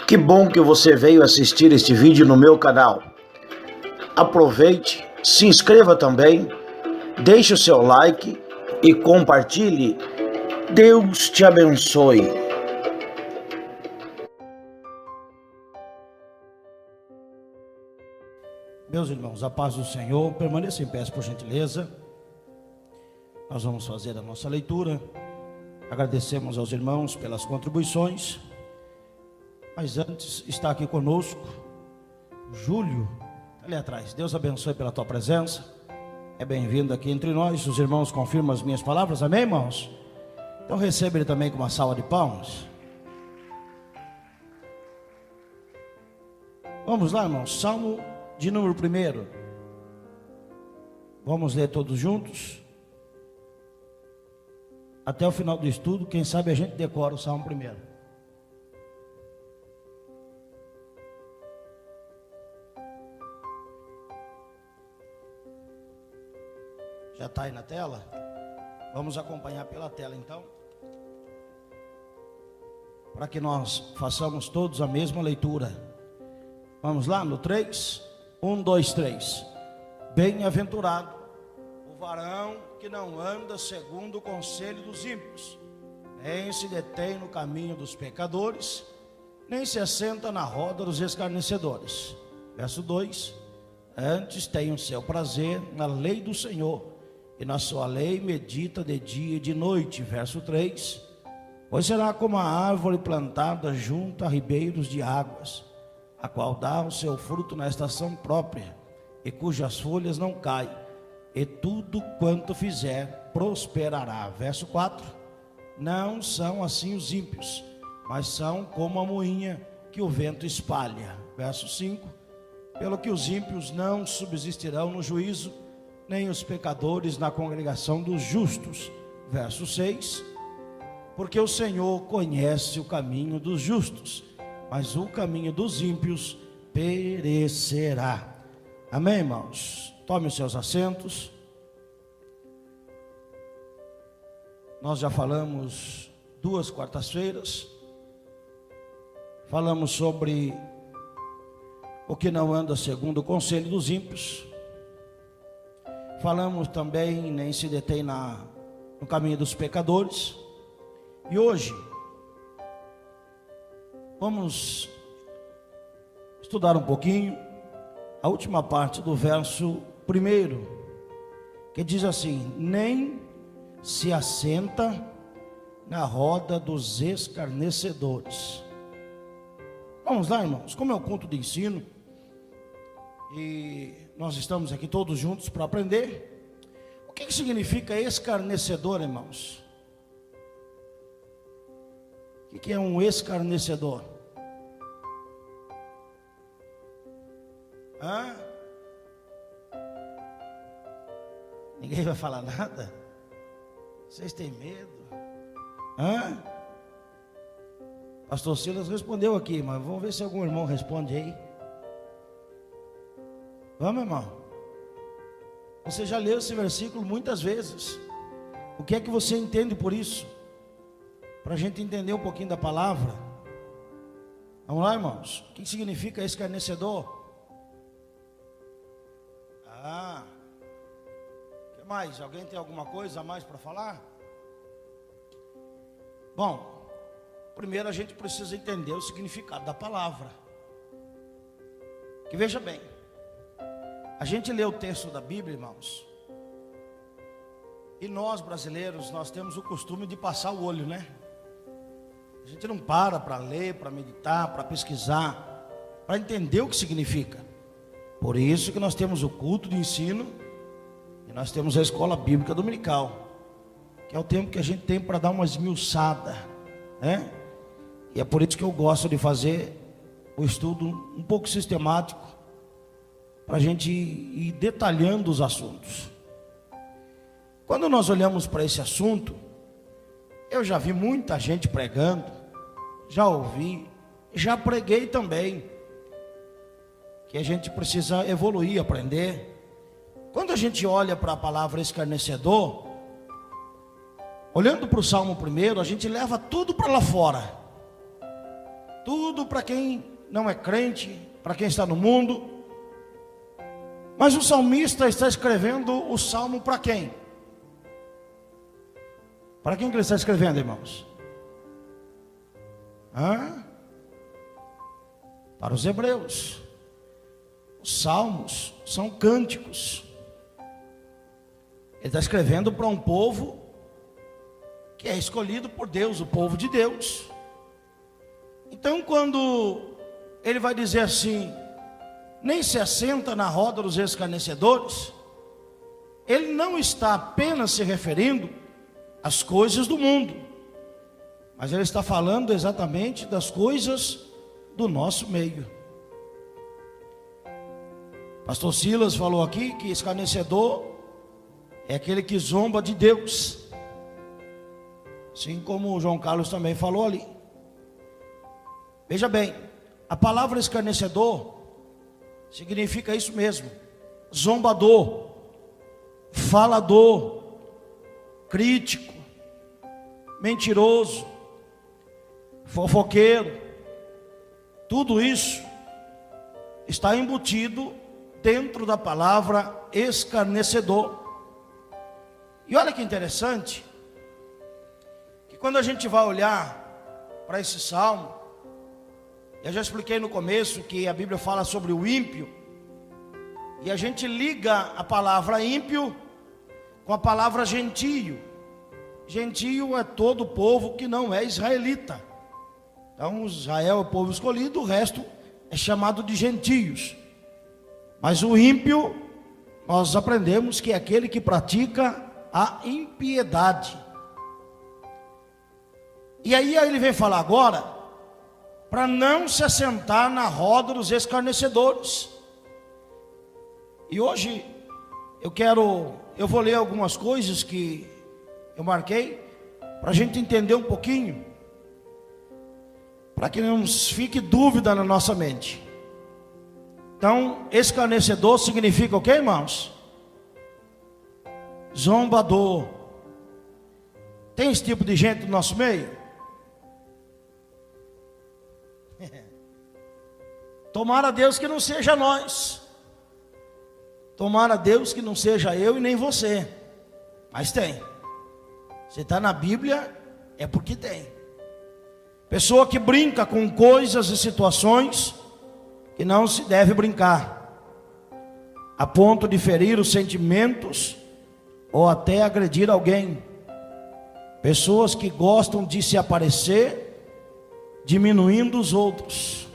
Que bom que você veio assistir este vídeo no meu canal. Aproveite, se inscreva também, deixe o seu like e compartilhe. Deus te abençoe. Meus irmãos, a paz do Senhor, permaneça em pé, por gentileza. Nós vamos fazer a nossa leitura. Agradecemos aos irmãos pelas contribuições. Mas antes, está aqui conosco Júlio, ali atrás. Deus abençoe pela tua presença. É bem-vindo aqui entre nós. Os irmãos confirmam as minhas palavras, amém, irmãos? Então receba ele também com uma salva de palmas. Vamos lá, irmãos, Salmo de número 1. Vamos ler todos juntos. Até o final do estudo, quem sabe a gente decora o Salmo 1. Já está aí na tela? Vamos acompanhar pela tela então, para que nós façamos todos a mesma leitura. Vamos lá no 3, 1, 2, 3. Bem-aventurado o varão que não anda segundo o conselho dos ímpios, nem se detém no caminho dos pecadores, nem se assenta na roda dos escarnecedores. Verso 2: antes tem o seu prazer na lei do Senhor, e na sua lei medita de dia e de noite. Verso 3: pois será como a árvore plantada junto a ribeiros de águas, a qual dá o seu fruto na estação própria, e cujas folhas não caem, e tudo quanto fizer prosperará. Verso 4: não são assim os ímpios, mas são como a moinha que o vento espalha. Verso 5: pelo que os ímpios não subsistirão no juízo, nem os pecadores na congregação dos justos. Verso 6: porque o Senhor conhece o caminho dos justos, mas o caminho dos ímpios perecerá. Amém, irmãos? Tome os seus assentos. Nós já falamos 2 quartas-feiras, falamos sobre o que não anda segundo o conselho dos ímpios. Falamos também, nem se detém no caminho dos pecadores. E hoje vamos estudar um pouquinho a última parte do verso 1, que diz assim: nem se assenta na roda dos escarnecedores. Vamos lá, irmãos, como é o culto de ensino, e nós estamos aqui todos juntos para aprender. O que significa escarnecedor, irmãos? O que é um escarnecedor? Ninguém vai falar nada? Vocês têm medo? Pastor Silas respondeu aqui, mas vamos ver se algum irmão responde aí. Vamos, irmão? Você já leu esse versículo muitas vezes. O que é que você entende por isso? Para a gente entender um pouquinho da palavra. Vamos lá, irmãos? O que significa escarnecedor? O que mais? Alguém tem alguma coisa a mais para falar? Bom, primeiro a gente precisa entender o significado da palavra. Que veja bem, a gente lê o texto da Bíblia, irmãos, e nós brasileiros, nós temos o costume de passar o olho, né? A gente não para ler, para meditar, para pesquisar, para entender o que significa. Por isso que nós temos o culto de ensino e nós temos a escola bíblica dominical, que é o tempo que a gente tem para dar uma esmiuçada, né? E é por isso que eu gosto de fazer o estudo um pouco sistemático, para a gente ir detalhando os assuntos. Quando nós olhamos para esse assunto, eu já vi muita gente pregando, já ouvi, já preguei também, que a gente precisa evoluir, aprender. Quando a gente olha para a palavra escarnecedor, olhando para o Salmo 1, a gente leva tudo para lá fora. tudo para quem não é crente, para quem está no mundo. Mas o salmista está escrevendo o salmo para quem? Para quem que ele está escrevendo, irmãos? Para os hebreus. Os salmos são cânticos. Ele está escrevendo para um povo que é escolhido por Deus, o povo de Deus. Então, quando ele vai dizer assim, nem se assenta na roda dos escarnecedores, ele não está apenas se referindo às coisas do mundo, mas ele está falando exatamente das coisas do nosso meio. Pastor Silas falou aqui que escarnecedor é aquele que zomba de Deus, assim como o João Carlos também falou ali. Veja bem, a palavra escarnecedor significa isso mesmo: zombador, falador, crítico, mentiroso, fofoqueiro. Tudo isso está embutido dentro da palavra escarnecedor. E olha que interessante, que quando a gente vai olhar para esse salmo, eu já expliquei no começo que a Bíblia fala sobre o ímpio, e a gente liga a palavra ímpio com a palavra gentio. Gentio é todo o povo que não é israelita. Então Israel é o povo escolhido, o resto é chamado de gentios. Mas o ímpio, nós aprendemos que é aquele que pratica a impiedade. E aí ele vem falar agora para não se assentar na roda dos escarnecedores. E hoje eu vou ler algumas coisas que eu marquei para a gente entender um pouquinho, para que não fique dúvida na nossa mente. Então, escarnecedor significa o quê, irmãos? Zombador. Tem esse tipo de gente no nosso meio? Tomara a Deus que não seja nós. Tomara a Deus que não seja eu e nem você. Mas tem. Se está na Bíblia, é porque tem. Pessoa que brinca com coisas e situações que não se deve brincar, a ponto de ferir os sentimentos ou até agredir alguém. Pessoas que gostam de se aparecer, diminuindo os outros.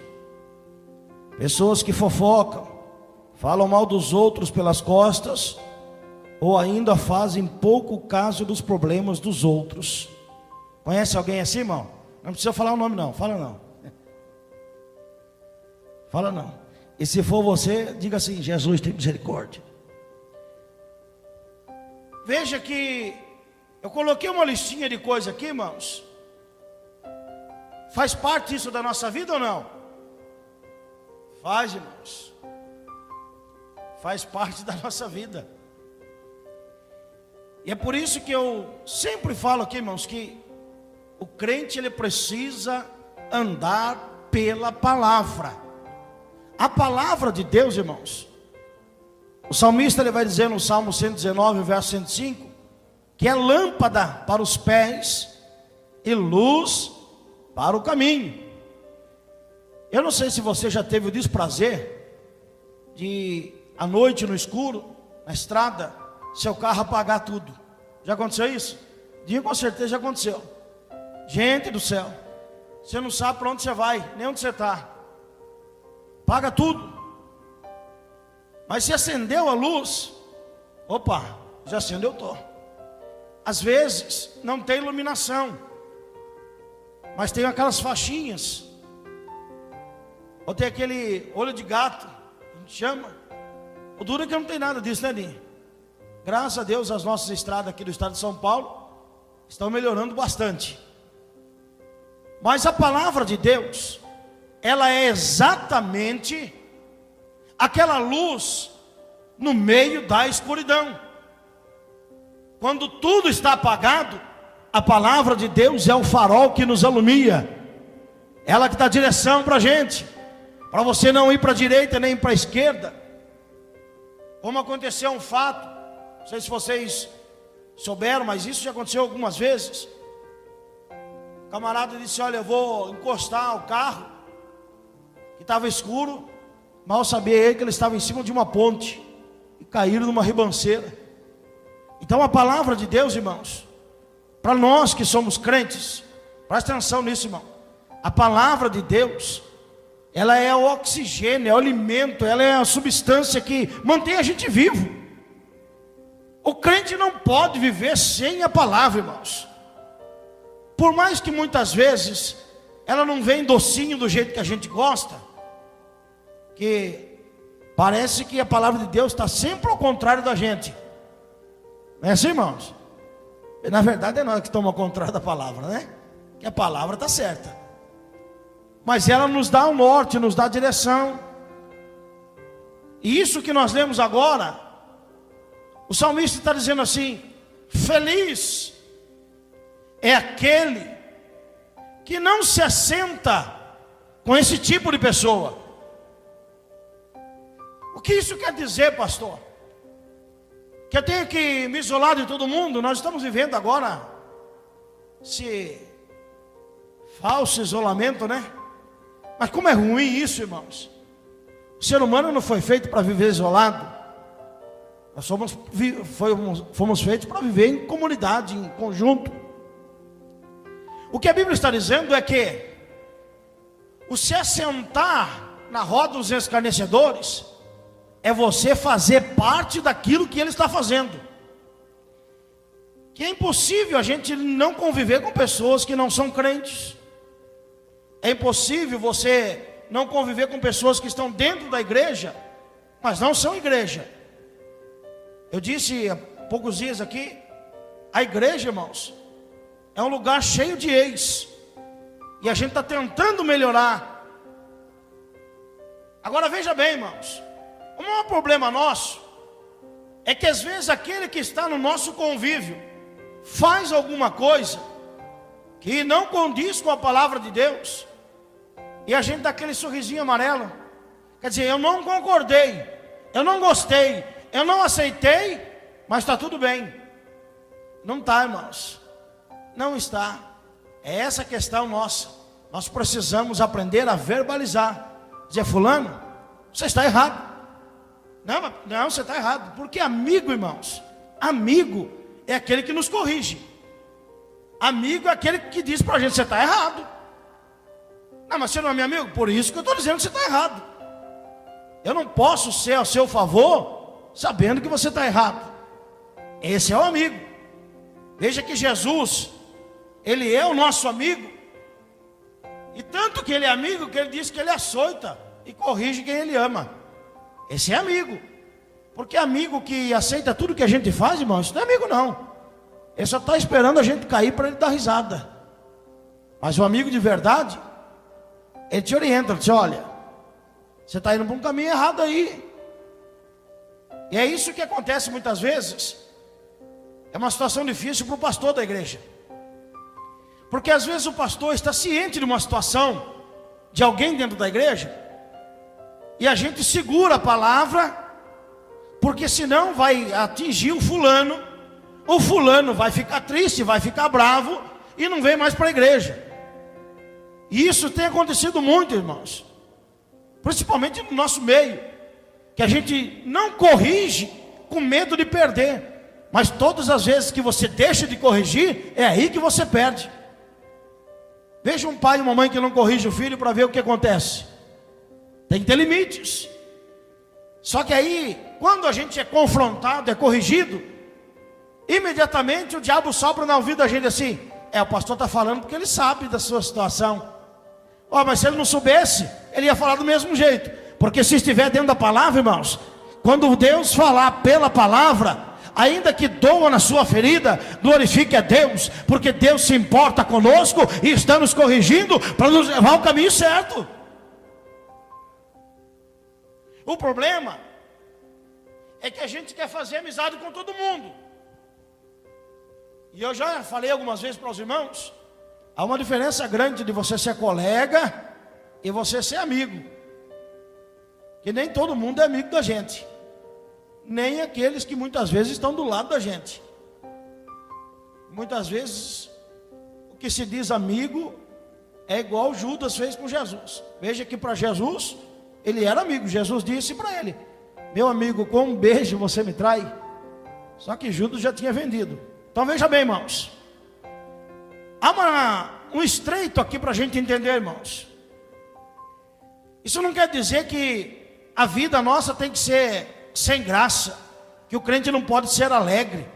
Pessoas que fofocam, falam mal dos outros pelas costas, ou ainda fazem pouco caso dos problemas dos outros. Conhece alguém assim, irmão? Não precisa falar o nome não, fala não. Fala não. E se for você, diga assim: Jesus tem misericórdia. Veja que eu coloquei uma listinha de coisas aqui, irmãos. Faz parte isso da nossa vida ou não? Faz, irmãos. Faz parte da nossa vida. E é por isso que eu sempre falo aqui, irmãos, que o crente ele precisa andar pela palavra. A palavra de Deus, irmãos. O salmista ele vai dizer no Salmo 119, verso 105, que é lâmpada para os pés e luz para o caminho. Eu não sei se você já teve o desprazer de, à noite no escuro, na estrada, seu carro apagar tudo. Já aconteceu isso? Digo com certeza já aconteceu. Gente do céu, você não sabe para onde você vai, nem onde você está. Apaga tudo. Mas se acendeu a luz, opa, já acendeu, tô. Às vezes não tem iluminação, mas tem aquelas faixinhas, ou tem aquele olho de gato, a gente chama. O duro é que não tem nada disso, né, Ninho? Graças a Deus as nossas estradas aqui do estado de São Paulo estão melhorando bastante. Mas a palavra de Deus, ela é exatamente aquela luz no meio da escuridão. Quando tudo está apagado, a palavra de Deus é o farol que nos alumia. ela que dá direção para a gente, para você não ir para a direita nem para a esquerda. Como aconteceu um fato, não sei se vocês souberam, mas isso já aconteceu algumas vezes. O camarada disse: olha, eu vou encostar o carro, que estava escuro. Mal sabia ele que ele estava em cima de uma ponte e caíram numa ribanceira. Então a palavra de Deus, irmãos, para nós que somos crentes, presta atenção nisso, irmão. A palavra de Deus, ela é o oxigênio, é o alimento, ela é a substância que mantém a gente vivo. O crente não pode viver sem a palavra, irmãos. Por mais que muitas vezes ela não vem docinho do jeito que a gente gosta, que parece que a palavra de Deus está sempre ao contrário da gente. Não é assim, irmãos? E na verdade é nós que estamos ao contrário da palavra, né? Que a palavra está certa, mas ela nos dá o norte, nos dá a direção. E isso que nós lemos agora, o salmista está dizendo assim: feliz é aquele que não se assenta com esse tipo de pessoa. O que isso quer dizer, pastor? Que eu tenho que me isolar de todo mundo? Nós estamos vivendo agora esse falso isolamento, né? Mas como é ruim isso, irmãos. O ser humano não foi feito para viver isolado. Nós fomos feitos para viver em comunidade, em conjunto. O que a Bíblia está dizendo é que o se assentar na roda dos escarnecedores é você fazer parte daquilo que ele está fazendo. Que é impossível a gente não conviver com pessoas que não são crentes. É impossível você não conviver com pessoas que estão dentro da igreja, mas não são igreja. Eu disse há poucos dias aqui, a igreja, irmãos, é um lugar cheio de ex, e a gente está tentando melhorar. Agora veja bem, irmãos, o maior problema nosso é que às vezes aquele que está no nosso convívio faz alguma coisa que não condiz com a palavra de Deus, e a gente dá aquele sorrisinho amarelo. Quer dizer, eu não concordei, eu não gostei, eu não aceitei, mas está tudo bem. Não está, irmãos, não está. É essa a questão nossa. Nós precisamos aprender a verbalizar, dizer: fulano, você está errado. Não, você está errado. Porque amigo, irmãos, amigo é aquele que nos corrige. Amigo é aquele que diz para a gente: você está errado. Não, mas você não é meu amigo? Por isso que eu estou dizendo que você está errado. Eu não posso ser a seu favor sabendo que você está errado. Esse é o amigo. Veja que Jesus, ele é o nosso amigo. E tanto que ele é amigo, que ele diz que ele açoita e corrige quem ele ama. Esse é amigo. Porque amigo que aceita tudo que a gente faz, irmão, isso não é amigo não. Ele só está esperando a gente cair para ele dar risada. Mas o amigo de verdade, ele te orienta, ele diz: olha, você está indo para um caminho errado aí. E é isso que acontece muitas vezes. É uma situação difícil para o pastor da igreja. Porque às vezes o pastor está ciente de uma situação de alguém dentro da igreja, e a gente segura a palavra, porque senão vai atingir o fulano vai ficar triste, vai ficar bravo, e não vem mais para a igreja. E isso tem acontecido muito, irmãos, principalmente no nosso meio, que a gente não corrige com medo de perder, mas todas as vezes que você deixa de corrigir, é aí que você perde. Veja um pai e uma mãe que não corrige o filho para ver o que acontece. Tem que ter limites. Só que aí, quando a gente é confrontado, é corrigido, imediatamente o diabo sopra no ouvido da gente assim: o pastor está falando porque ele sabe da sua situação. Mas se ele não soubesse, ele ia falar do mesmo jeito. Porque se estiver dentro da palavra, irmãos, quando Deus falar pela palavra, ainda que doa na sua ferida, glorifique a Deus, porque Deus se importa conosco e está nos corrigindo para nos levar ao caminho certo. O problema é que a gente quer fazer amizade com todo mundo. E eu já falei algumas vezes para os irmãos Há uma diferença grande de você ser colega e você ser amigo. Que nem todo mundo é amigo da gente, nem aqueles que muitas vezes estão do lado da gente. Muitas vezes o que se diz amigo é igual Judas fez com Jesus. Veja que para Jesus, ele era amigo. Jesus disse para ele: meu amigo, com um beijo você me trai. Só que Judas já tinha vendido. Então veja bem, irmãos, há um estreito aqui para a gente entender, irmãos. Isso não quer dizer que a vida nossa tem que ser sem graça, que o crente não pode ser alegre.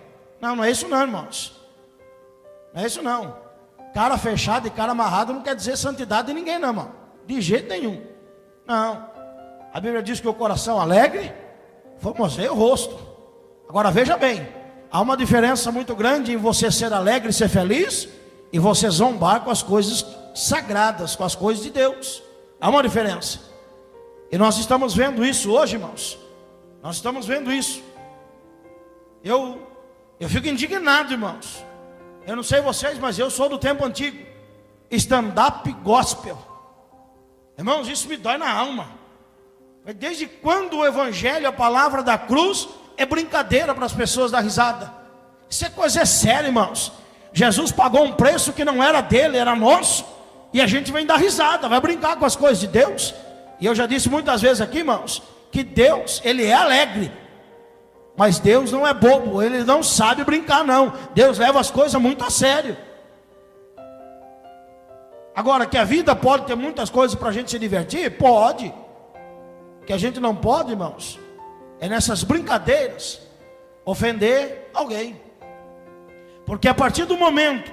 Não, não é isso não, irmãos. Não é isso não. Cara fechado e cara amarrado não quer dizer santidade de ninguém não, irmão. De jeito nenhum. Não. A Bíblia diz que o coração alegre formoseia o rosto. Agora veja bem, há uma diferença muito grande em você ser alegre e ser feliz e você zombar com as coisas sagradas, com as coisas de Deus. Há uma diferença. E nós estamos vendo isso hoje, irmãos. Nós estamos vendo isso. Eu fico indignado, irmãos. Eu não sei vocês, mas eu sou do tempo antigo. Stand-up gospel. Irmãos, isso me dói na alma. Desde quando o evangelho, a palavra da cruz, é brincadeira para as pessoas dar risada? Isso é coisa séria, irmãos. Jesus pagou um preço que não era dele, era nosso. E a gente vem dar risada, vai brincar com as coisas de Deus. E eu já disse muitas vezes aqui, irmãos, que Deus, ele é alegre. Mas Deus não é bobo, ele não sabe brincar não. Deus leva as coisas muito a sério. Agora, que a vida pode ter muitas coisas para a gente se divertir? Pode. Que a gente não pode, irmãos, é nessas brincadeiras ofender alguém. Porque a partir do momento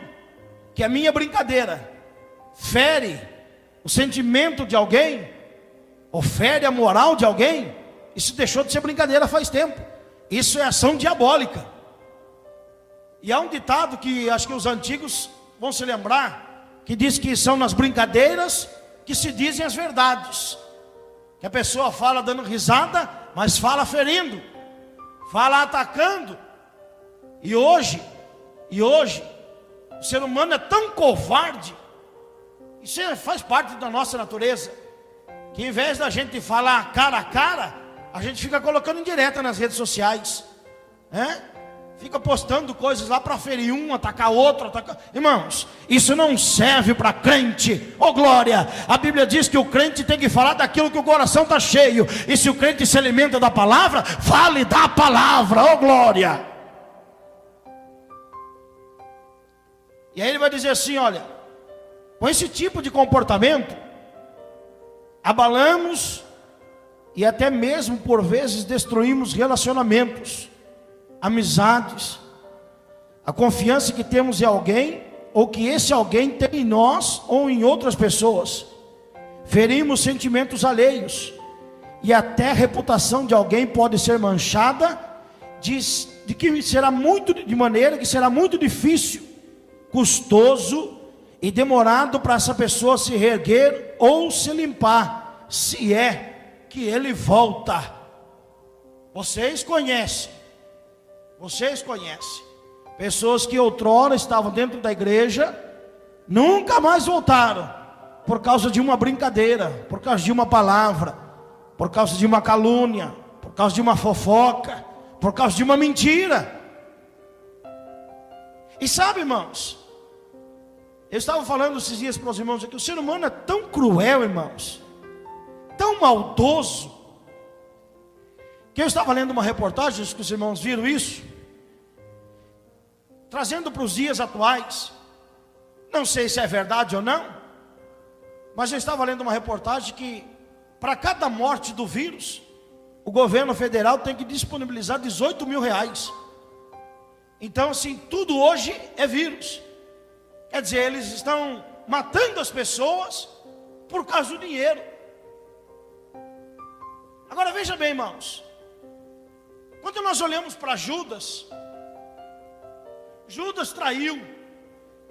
que a minha brincadeira fere o sentimento de alguém, ou fere a moral de alguém, isso deixou de ser brincadeira faz tempo. Isso é ação diabólica. E há um ditado que acho que os antigos vão se lembrar, que diz que são nas brincadeiras que se dizem as verdades. Que a pessoa fala dando risada, mas fala ferindo, fala atacando. E hoje, o ser humano é tão covarde, isso faz parte da nossa natureza, que em vez da gente falar cara a cara, a gente fica colocando indireta nas redes sociais, fica postando coisas lá para ferir um, atacar outro, Irmãos, isso não serve para crente. Ô glória, a Bíblia diz que o crente tem que falar daquilo que o coração está cheio. E se o crente se alimenta da palavra, fale da palavra. Ô glória. E aí ele vai dizer assim, olha, com esse tipo de comportamento, abalamos e até mesmo por vezes destruímos relacionamentos, amizades, a confiança que temos em alguém, ou que esse alguém tem em nós ou em outras pessoas. Ferimos sentimentos alheios, e até a reputação de alguém pode ser manchada de maneira que será muito difícil, custoso e demorado para essa pessoa se reerguer ou se limpar, se é que ele volta. Vocês conhecem pessoas que outrora estavam dentro da igreja, nunca mais voltaram, por causa de uma brincadeira, por causa de uma palavra, por causa de uma calúnia, por causa de uma fofoca, por causa de uma mentira. E sabe, irmãos, eu estava falando esses dias para os irmãos aqui, o ser humano é tão cruel, irmãos, tão maldoso, que eu estava lendo uma reportagem, acho que os irmãos viram isso, trazendo para os dias atuais, não sei se é verdade ou não, mas eu estava lendo uma reportagem que para cada morte do vírus, o governo federal tem que disponibilizar 18 mil reais. Então assim, tudo hoje é vírus. Quer dizer, eles estão matando as pessoas por causa do dinheiro. Agora veja bem, irmãos, quando nós olhamos para Judas traiu,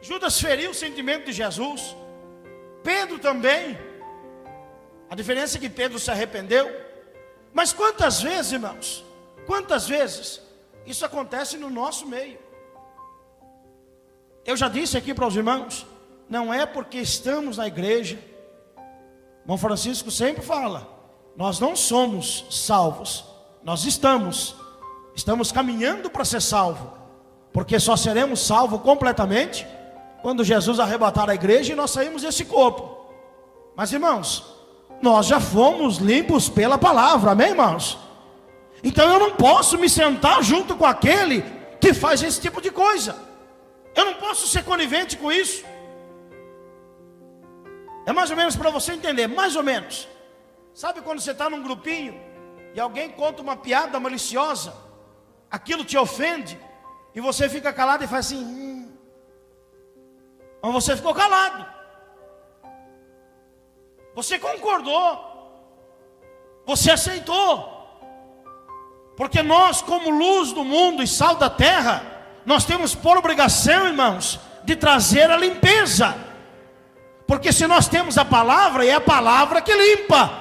Judas feriu o sentimento de Jesus, Pedro também. A diferença é que Pedro se arrependeu. Mas quantas vezes, irmãos, quantas vezes isso acontece no nosso meio? Eu já disse aqui para os irmãos, não é porque estamos na igreja. Irmão Francisco sempre fala, nós não somos salvos, nós estamos caminhando para ser salvo, porque só seremos salvos completamente quando Jesus arrebatar a igreja e nós saímos desse corpo. Mas irmãos, nós já fomos limpos pela palavra, amém irmãos? Então eu não posso me sentar junto com aquele que faz esse tipo de coisa. Eu não posso ser conivente com isso. É mais ou menos para você entender, mais ou menos. Sabe quando você está num grupinho e alguém conta uma piada maliciosa, aquilo te ofende, e você fica calado e faz assim, Mas você ficou calado. Você concordou. Você aceitou. Porque nós, como luz do mundo e sal da terra, nós temos por obrigação, irmãos, de trazer a limpeza. Porque se nós temos a palavra, é a palavra que limpa.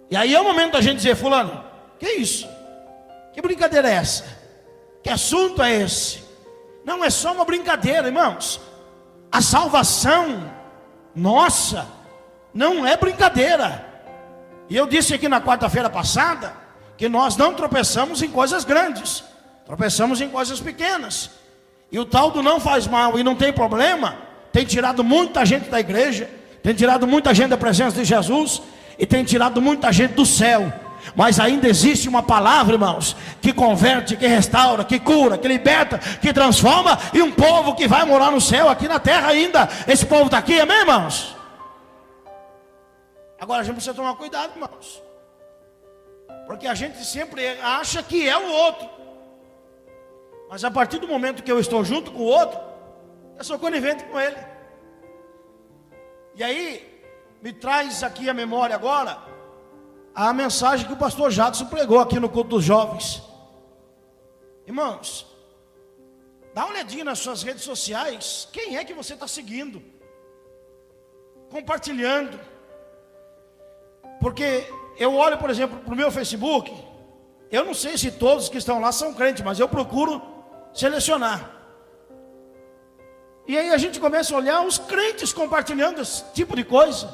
E aí é o momento da gente dizer, fulano, que isso? Que brincadeira é essa? Que assunto é esse? Não é só uma brincadeira, irmãos. A salvação nossa não é brincadeira. E eu disse aqui na quarta-feira passada que nós não tropeçamos em coisas grandes, tropeçamos em coisas pequenas. E o tal do não faz mal e não tem problema tem tirado muita gente da igreja, tem tirado muita gente da presença de Jesus e tem tirado muita gente do céu. Mas ainda existe uma palavra, irmãos, que converte, que restaura, que cura, que liberta, que transforma, e um povo que vai morar no céu, aqui na terra ainda. Esse povo está aqui, amém, irmãos? Agora a gente precisa tomar cuidado, irmãos, porque a gente sempre acha que é o outro. Mas a partir do momento que eu estou junto com o outro, eu sou conivente com ele. E aí, me traz aqui a memória agora a mensagem que o pastor Jadson pregou aqui no culto dos jovens. Irmãos, dá uma olhadinha nas suas redes sociais. Quem é que você está seguindo? Compartilhando. Porque eu olho, por exemplo, para o meu Facebook. Eu não sei se todos que estão lá são crentes, mas eu procuro selecionar. E aí a gente começa a olhar os crentes compartilhando esse tipo de coisa.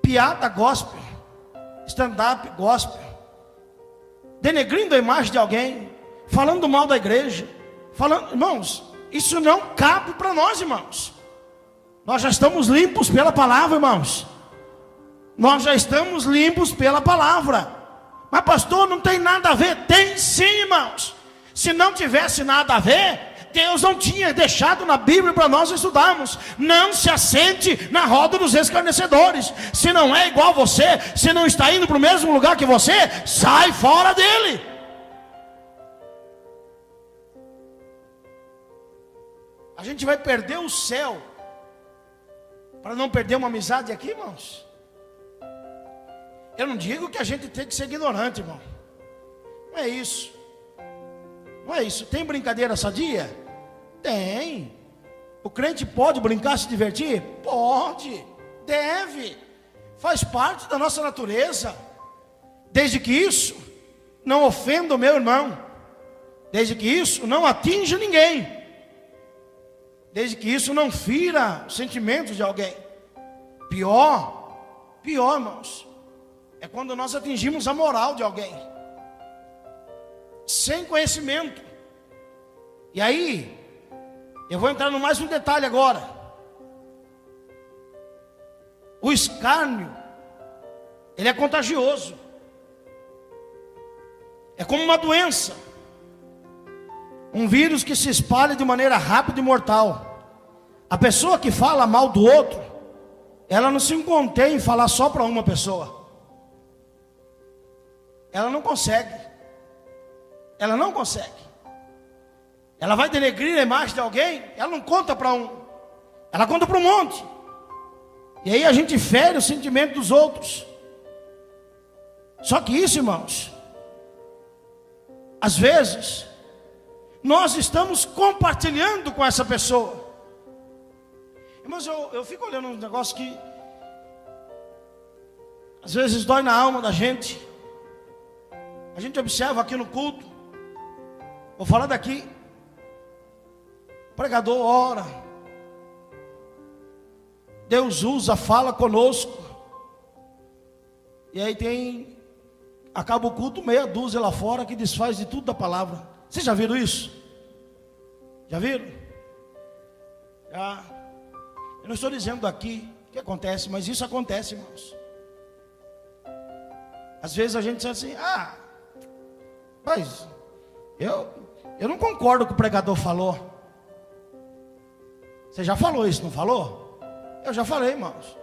Piada gospel, stand-up gospel, denegrindo a imagem de alguém, falando mal da igreja, falando, irmãos, isso não cabe para nós, irmãos. Nós já estamos limpos pela palavra, irmãos. Nós já estamos limpos pela palavra. Mas pastor, não tem nada a ver. Tem sim, irmãos. Se não tivesse nada a ver, Deus não tinha deixado na Bíblia para nós estudarmos. Não se assente na roda dos escarnecedores. Se não é igual você, se não está indo para o mesmo lugar que você, sai fora dele. A gente vai perder o céu para não perder uma amizade aqui, irmãos. Eu não digo que a gente tem que ser ignorante, irmão. Não é isso. Não é isso. Tem brincadeira sadia? Tem. O crente pode brincar, se divertir? Pode. Deve. Faz parte da nossa natureza. Desde que isso não ofenda o meu irmão. Desde que isso não atinja ninguém. Desde que isso não fira os sentimentos de alguém. Pior, irmãos, é quando nós atingimos a moral de alguém, sem conhecimento. E aí, eu vou entrar no mais um detalhe agora. O escárnio, ele é contagioso. É como uma doença. Um vírus que se espalha de maneira rápida e mortal. A pessoa que fala mal do outro, ela não se contém em falar só para uma pessoa. Ela não consegue. Ela não consegue. Ela vai denegrir a imagem de alguém, ela não conta para um, ela conta para um monte. E aí a gente fere o sentimento dos outros. Só que isso, irmãos, às vezes nós estamos compartilhando com essa pessoa. Irmãos, eu fico olhando um negócio que às vezes dói na alma da gente. A gente observa aqui no culto. Vou falar daqui. O pregador ora, Deus usa, fala conosco. E aí acaba o culto, meia dúzia lá fora que desfaz de tudo da palavra. Vocês já viram isso? Já viram? Já. Eu não estou dizendo aqui o que acontece, mas isso acontece, irmãos. Às vezes a gente diz assim: mas eu não concordo com o que o pregador falou. Você já falou isso, não falou? Eu já falei, irmãos.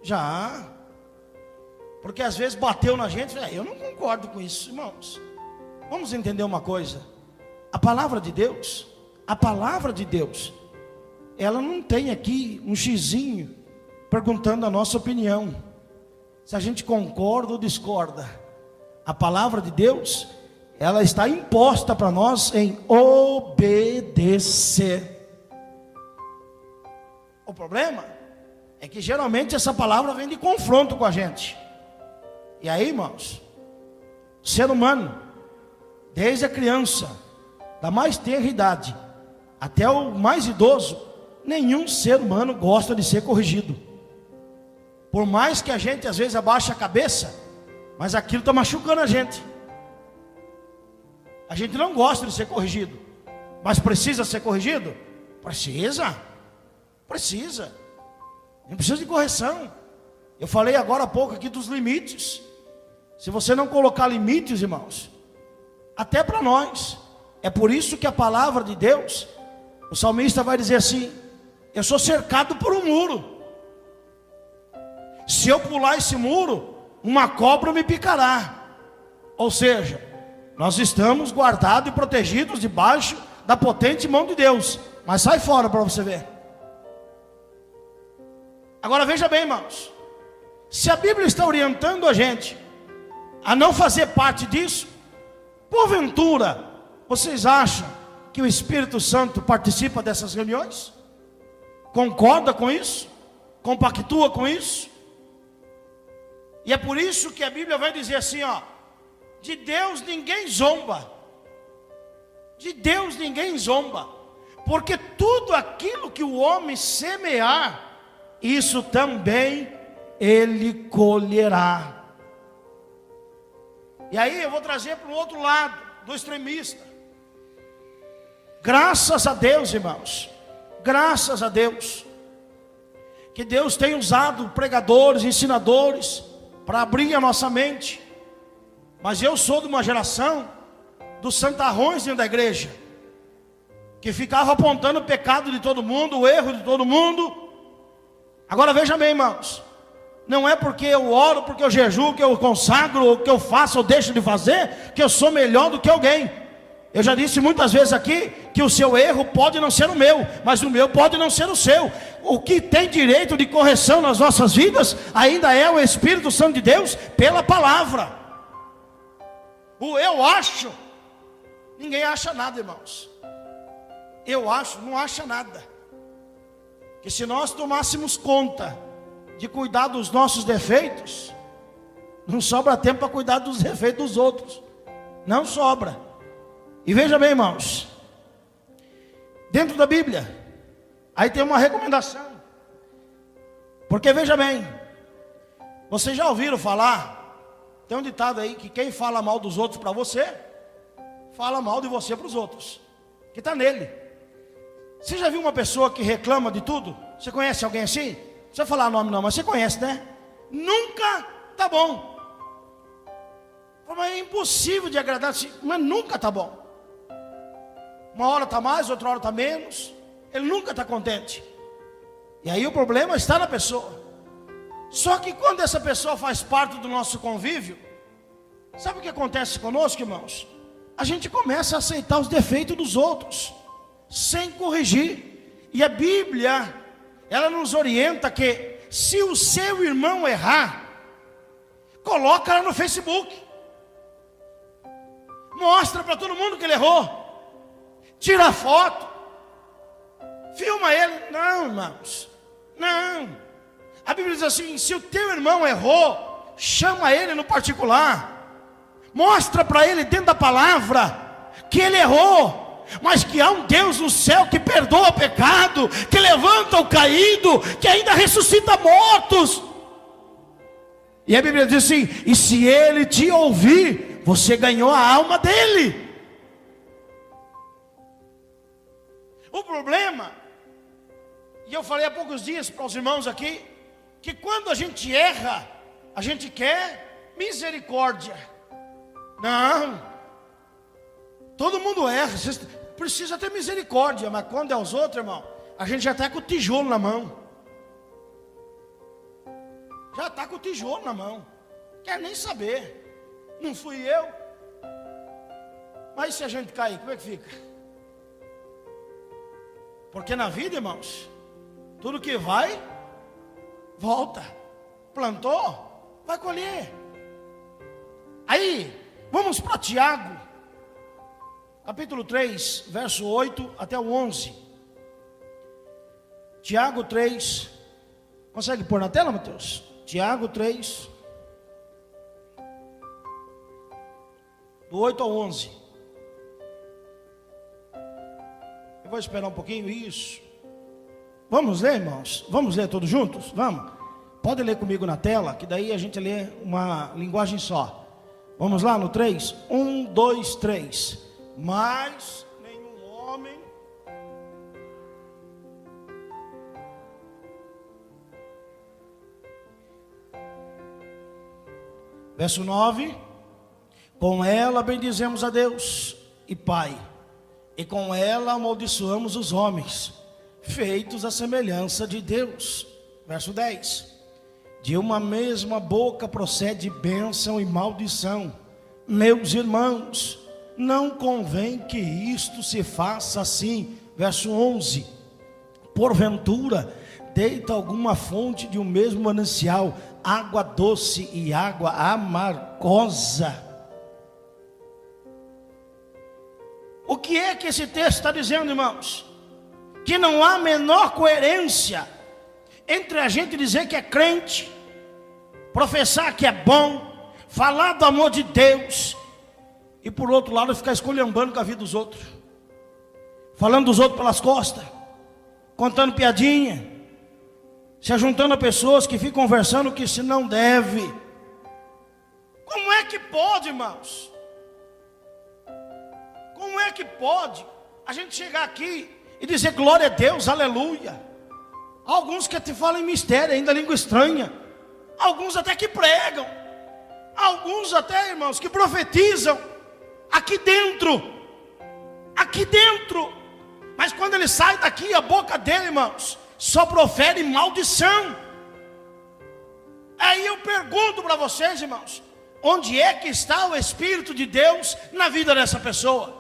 Já. Porque às vezes bateu na gente, eu não concordo com isso, irmãos. Vamos entender uma coisa. A palavra de Deus, ela não tem aqui um xizinho perguntando a nossa opinião, se a gente concorda ou discorda. A palavra de Deus, ela está imposta para nós em obedecer. O problema é que geralmente essa palavra vem de confronto com a gente. E aí, irmãos, o ser humano, desde a criança, da mais tenra idade, até o mais idoso, nenhum ser humano gosta de ser corrigido. Por mais que a gente às vezes abaixe a cabeça, mas aquilo está machucando a gente. A gente não gosta de ser corrigido, mas precisa ser corrigido? Precisa. Não precisa de correção. Eu falei agora há pouco aqui dos limites. Se você não colocar limites, irmãos, até para nós, é por isso que a palavra de Deus, o salmista vai dizer assim: eu sou cercado por um muro. Se eu pular esse muro, uma cobra me picará. Ou seja, nós estamos guardados e protegidos debaixo da potente mão de Deus. Mas sai fora para você ver. Agora veja bem, irmãos, se a Bíblia está orientando a gente a não fazer parte disso, porventura, vocês acham que o Espírito Santo participa dessas reuniões? Concorda com isso? Compactua com isso? E é por isso que a Bíblia vai dizer assim, de Deus ninguém zomba. De Deus ninguém zomba. Porque tudo aquilo que o homem semear, isso também ele colherá. E aí eu vou trazer para o outro lado, do extremista. Graças a Deus, irmãos, graças a Deus, que Deus tem usado pregadores, ensinadores, para abrir a nossa mente. Mas eu sou de uma geração dos santarrões dentro da igreja, que ficava apontando o pecado de todo mundo, o erro de todo mundo. Agora veja bem, irmãos, não é porque eu oro, porque eu jejuo, que eu consagro, que eu faço ou deixo de fazer, que eu sou melhor do que alguém. Eu já disse muitas vezes aqui, que o seu erro pode não ser o meu, mas o meu pode não ser o seu. O que tem direito de correção nas nossas vidas, ainda é o Espírito Santo de Deus, pela palavra. O eu acho, ninguém acha nada, irmãos. Eu acho, não acha nada. Que se nós tomássemos conta de cuidar dos nossos defeitos, não sobra tempo para cuidar dos defeitos dos outros. Não sobra. E veja bem, irmãos, dentro da Bíblia, aí tem uma recomendação. Porque veja bem, vocês já ouviram falar, tem um ditado aí, que quem fala mal dos outros para você, fala mal de você para os outros, que está nele. Você já viu uma pessoa que reclama de tudo? Você conhece alguém assim? Não precisa falar nome não, mas você conhece, né? Nunca tá bom. Mas é impossível de agradar, mas nunca tá bom. Uma hora está mais, outra hora está menos. Ele nunca está contente. E aí o problema está na pessoa. Só que quando essa pessoa faz parte do nosso convívio, sabe o que acontece conosco, irmãos? A gente começa a aceitar os defeitos dos outros, sem corrigir. E a Bíblia, ela nos orienta que se o seu irmão errar, coloca lá no Facebook. Mostra para todo mundo que ele errou. Tira foto, filma ele. Não, irmãos, não. A Bíblia diz assim: se o teu irmão errou, chama ele no particular, mostra para ele dentro da palavra que ele errou, mas que há um Deus no céu que perdoa o pecado, que levanta o caído, que ainda ressuscita mortos. E a Bíblia diz assim: e se ele te ouvir, você ganhou a alma dele. O problema, e eu falei há poucos dias para os irmãos aqui, que quando a gente erra, a gente quer misericórdia. Não, todo mundo erra, você precisa ter misericórdia, mas quando é os outros, irmão, a gente já está com o tijolo na mão. Já está com o tijolo na mão, quer nem saber, não fui eu. Mas se a gente cair, como é que fica? Porque na vida, irmãos, tudo que vai, volta. Plantou, vai colher. Aí, vamos para Tiago, capítulo 3, verso 8 até o 11. Tiago 3, consegue pôr na tela, Mateus? Tiago 3, do 8 ao 11. Eu vou esperar um pouquinho, isso. Vamos ler, irmãos? Vamos ler todos juntos? Vamos? Pode ler comigo na tela, que daí a gente lê uma linguagem só. Vamos lá no 3? 1, 2, 3. Mas nenhum homem verso 9: com ela bendizemos a Deus e Pai, e com ela amaldiçoamos os homens, feitos à semelhança de Deus. Verso 10: de uma mesma boca procede bênção e maldição. Meus irmãos, não convém que isto se faça assim. Verso 11: porventura deita alguma fonte de um mesmo manancial água doce e água amargosa? O que é que esse texto está dizendo, irmãos? Que não há menor coerência entre a gente dizer que é crente, professar que é bom, falar do amor de Deus, e por outro lado ficar esculhambando com a vida dos outros, falando dos outros pelas costas, contando piadinha, se ajuntando a pessoas que ficam conversando que se não deve. Como é que pode, irmãos? Como é que pode a gente chegar aqui e dizer glória a Deus, aleluia? Alguns que te falam em mistério, ainda língua estranha. Alguns até que pregam. Alguns até, irmãos, que profetizam aqui dentro. Aqui dentro. Mas quando ele sai daqui, a boca dele, irmãos, só profere maldição. Aí eu pergunto para vocês, irmãos, onde é que está o Espírito de Deus na vida dessa pessoa?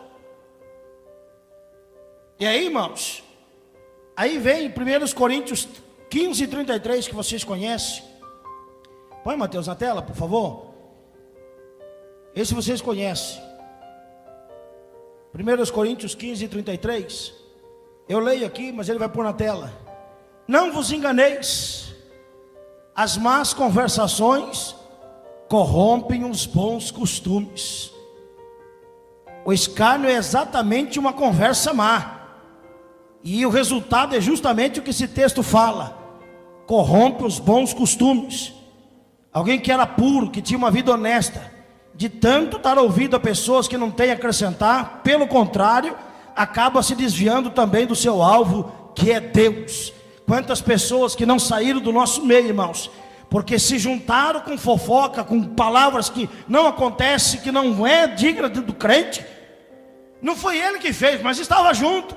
E aí, irmãos, aí vem 1 Coríntios 15, 33, que vocês conhecem. Põe, Mateus, na tela, por favor. Esse vocês conhecem. 1 Coríntios 15, 33. Eu leio aqui, mas ele vai pôr na tela. Não vos enganeis, as más conversações corrompem os bons costumes. O escárnio é exatamente uma conversa má. E o resultado é justamente o que esse texto fala: corrompe os bons costumes. Alguém que era puro, que tinha uma vida honesta, de tanto dar ouvido a pessoas que não têm a acrescentar, pelo contrário, acaba se desviando também do seu alvo, que é Deus. Quantas pessoas que não saíram do nosso meio, irmãos, porque se juntaram com fofoca, com palavras que não acontecem, que não é digna do crente. Não foi ele que fez, mas estava junto.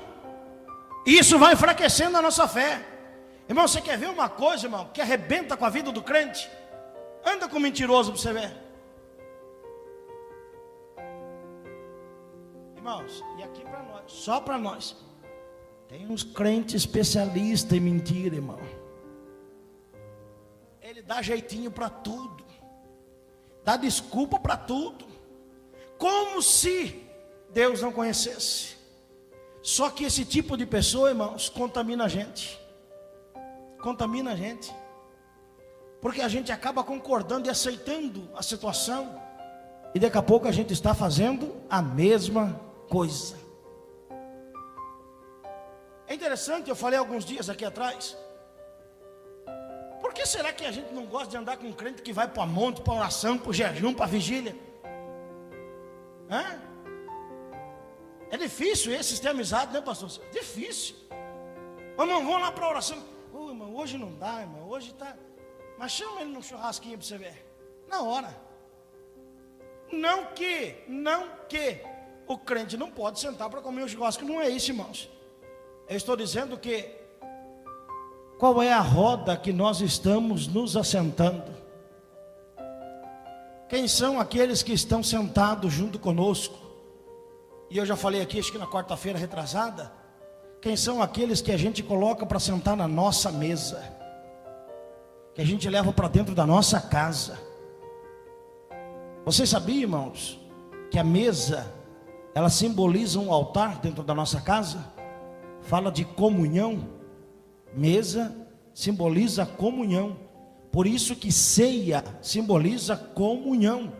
E isso vai enfraquecendo a nossa fé. Irmão, você quer ver uma coisa, irmão, que arrebenta com a vida do crente? Anda com mentiroso para você ver. Irmãos, e aqui para nós, só para nós, tem uns crentes especialistas em mentira, irmão. Ele dá jeitinho para tudo, dá desculpa para tudo, como se Deus não conhecesse. Só que esse tipo de pessoa, irmãos, contamina a gente. Contamina a gente. Porque a gente acaba concordando e aceitando a situação. E daqui a pouco a gente está fazendo a mesma coisa. interessante, eu falei alguns dias aqui atrás. Por que será que a gente não gosta de andar com um crente que vai para o monte, para oração, para o jejum, para a vigília? É difícil esses ter amizade, né, pastor? Difícil. Irmão, vamos lá para a oração. Irmão, hoje não dá, irmão, hoje está... Mas chama ele num churrasquinho para você ver. Na hora. Não que o crente não pode sentar para comer um churrasco. Não é isso, irmãos. Eu estou dizendo que qual é a roda que nós estamos nos assentando? Quem são aqueles que estão sentados junto conosco? E eu já falei aqui, acho que na quarta-feira retrasada. Quem são aqueles que a gente coloca para sentar na nossa mesa? Que a gente leva para dentro da nossa casa. Vocês sabiam, irmãos, que a mesa, ela simboliza um altar dentro da nossa casa? Fala de comunhão. Mesa simboliza comunhão. Por isso que ceia simboliza comunhão.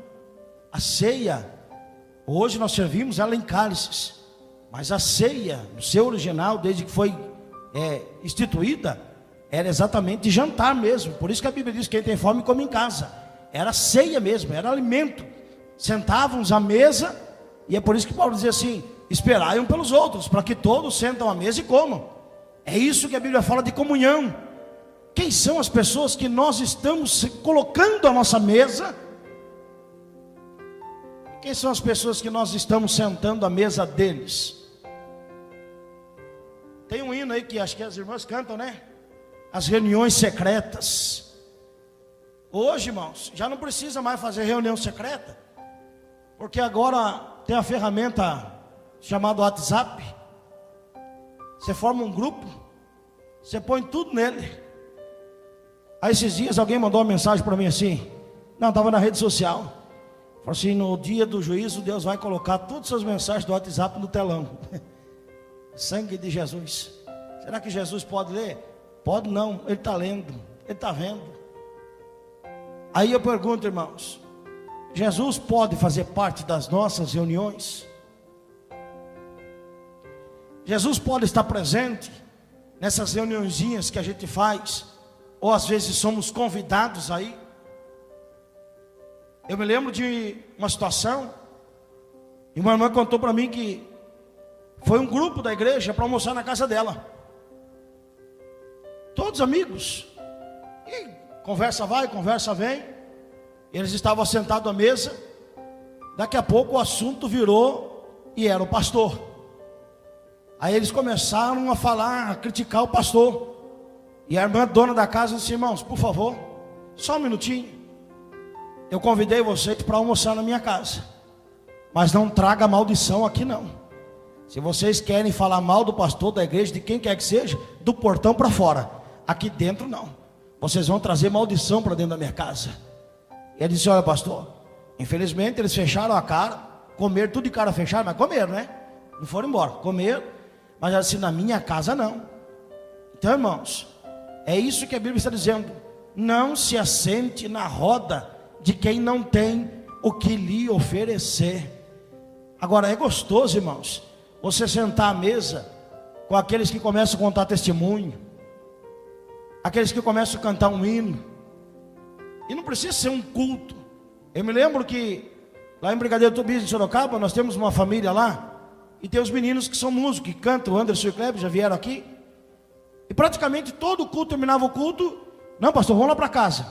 A ceia, hoje nós servimos ela em cálices, mas a ceia, no seu original, desde que foi instituída, era exatamente jantar mesmo. Por isso que a Bíblia diz que quem tem fome come em casa. Era ceia mesmo, era alimento. Sentávamos à mesa, e é por isso que Paulo dizia assim: esperai um pelos outros, para que todos sentam à mesa e comam. É isso que a Bíblia fala de comunhão. Quem são as pessoas que nós estamos colocando à nossa mesa? Quem são as pessoas que nós estamos sentando à mesa deles? Tem um hino aí que acho que as irmãs cantam, né? As reuniões secretas. Hoje, irmãos, já não precisa mais fazer reunião secreta, porque agora tem a ferramenta chamada WhatsApp. Você forma um grupo, você põe tudo nele. Aí esses dias alguém mandou uma mensagem para mim assim, não, estava na rede social, falou assim: no dia do juízo Deus vai colocar todas as suas mensagens do WhatsApp no telão. Sangue de Jesus. Será que Jesus pode ler? Pode não, ele está lendo, ele está vendo. Aí eu pergunto, irmãos, Jesus pode fazer parte das nossas reuniões? Jesus pode estar presente nessas reuniõezinhas que a gente faz, ou às vezes somos convidados aí. Eu me lembro de uma situação, e uma irmã contou para mim que foi um grupo da igreja para almoçar na casa dela, todos amigos, e conversa vai, conversa vem. Eles estavam sentados à mesa. Daqui a pouco o assunto virou e era o pastor. Aí eles começaram a falar, a criticar o pastor. E a irmã dona da casa disse: irmãos, por favor, só um minutinho. Eu convidei vocês para almoçar na minha casa, mas não traga maldição aqui não. Se vocês querem falar mal do pastor, da igreja, de quem quer que seja, do portão para fora. Aqui dentro não. Vocês vão trazer maldição para dentro da minha casa. E ele disse: olha, pastor, infelizmente eles fecharam a cara, comeram tudo de cara fechada, mas comeram, né? Não foram embora, comeram, mas assim, na minha casa não. Então, irmãos, é isso que a Bíblia está dizendo: não se assente na roda de quem não tem o que lhe oferecer. Agora, é gostoso, irmãos, você sentar à mesa com aqueles que começam a contar testemunho, aqueles que começam a cantar um hino. E não precisa ser um culto. Eu me lembro que lá em Brigadeiro Tobias, em Sorocaba, nós temos uma família lá, e tem os meninos que são músicos, que cantam. O Anderson e o Kleber já vieram aqui. E praticamente todo o culto, terminava o culto: não, pastor, vamos lá para casa.